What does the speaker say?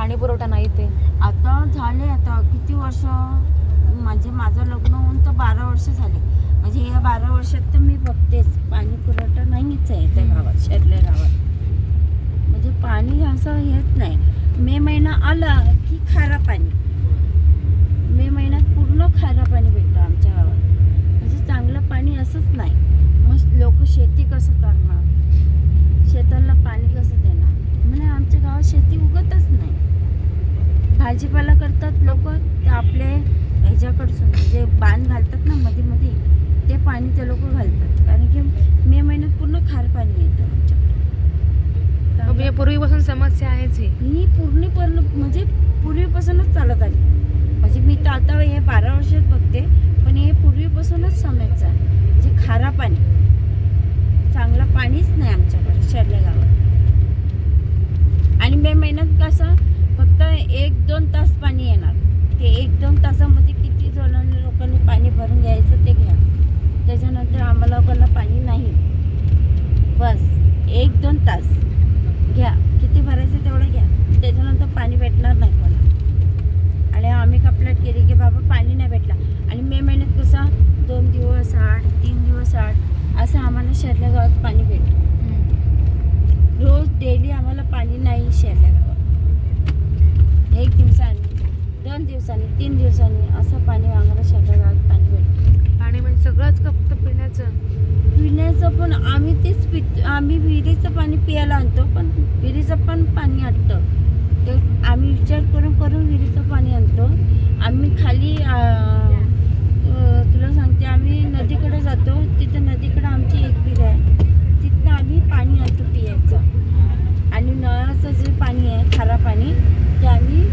पाणी पुरवठा नाही ते. आता झाले, आता किती वर्ष, माझं लग्न होऊन तर 12 वर्ष झाले. म्हणजे या 12 वर्षात तर मी बघतेच पाणी पुरवठा नाहीच आहे त्या गावात, शेरले गावात. म्हणजे पाणी असं हेच नाही. मे महिना आला की खारा पाणी, मे महिन्यात पूर्ण खारा पाणी भेटतं आमच्या गावात. म्हणजे चांगलं पाणी असंच नाही. मग लोक शेती कसं करणार, शेताला पाणी कसं देणार. म्हणजे आमच्या गावात शेती उगतच नाही. भाजीपाला करतात लोक, ते आपले ह्याच्याकडसून जे बांध घालतात ना मध्ये मध्ये, ते पाणी ते लोक घालतात. कारण की मे महिन्यात पूर्ण खार पाणी येतं आमच्याकडे. पूर्वीपासून समस्या आहेच ही पूर्ण म्हणजे पूर्वीपासूनच चालत आली. म्हणजे मी तर आता हे 12 वर्षात बघते, पण हे पूर्वीपासूनच समस्या आहे. म्हणजे खारा पाणी, चांगलं पाणीच नाही आमच्याकडे शेरले गावात. आणि मे महिन्यात कसं फक्त 1-2 तास पाणी येणार. ते 1-2 तासामध्ये किती जणांनी लोकांनी पाणी भरून घ्यायचं ते घ्या. त्याच्यानंतर आम्हाला लोकांना पाणी नाही. बस 1-2 तास घ्या, किती भरायचं तेवढं घ्या. त्याच्यानंतर पाणी भेटणार नाही कोणाला. आणि आम्ही कंप्लेंट केली की बाबा पाणी नाही भेटला. आणि मे महिन्यात कसं 2 दिवस आड, 3 दिवस आड असं आम्हाला शेरल्या गावात पाणी भेटतं. रोज डेली आम्हाला पाणी नाही शेरल्या गावात. 1 दिवसांनी, 2 दिवसांनी, 3 दिवसांनी असं पाणी आम्हाला शेरल्या गावात पाणी भेटतं. पाणी म्हणजे सगळंच फक्त पिण्याचं पण आम्ही तेच पितो. आम्ही विहिरीचं पाणी प्यायला आणतो, पण विहिरीचं पण पाणी आणतं. ते आम्ही विचार करून विहिरीचं पाणी आणतो. आम्ही खाली तुला सांगते, आम्ही नदीकडे जातो. तिथं नदीकडे आमची एक विहीर आहे, तिथनं आम्ही पाणी आणतो पियायचं. आणि नळाचं जे पाणी आहे खारा पाणी, ते आम्ही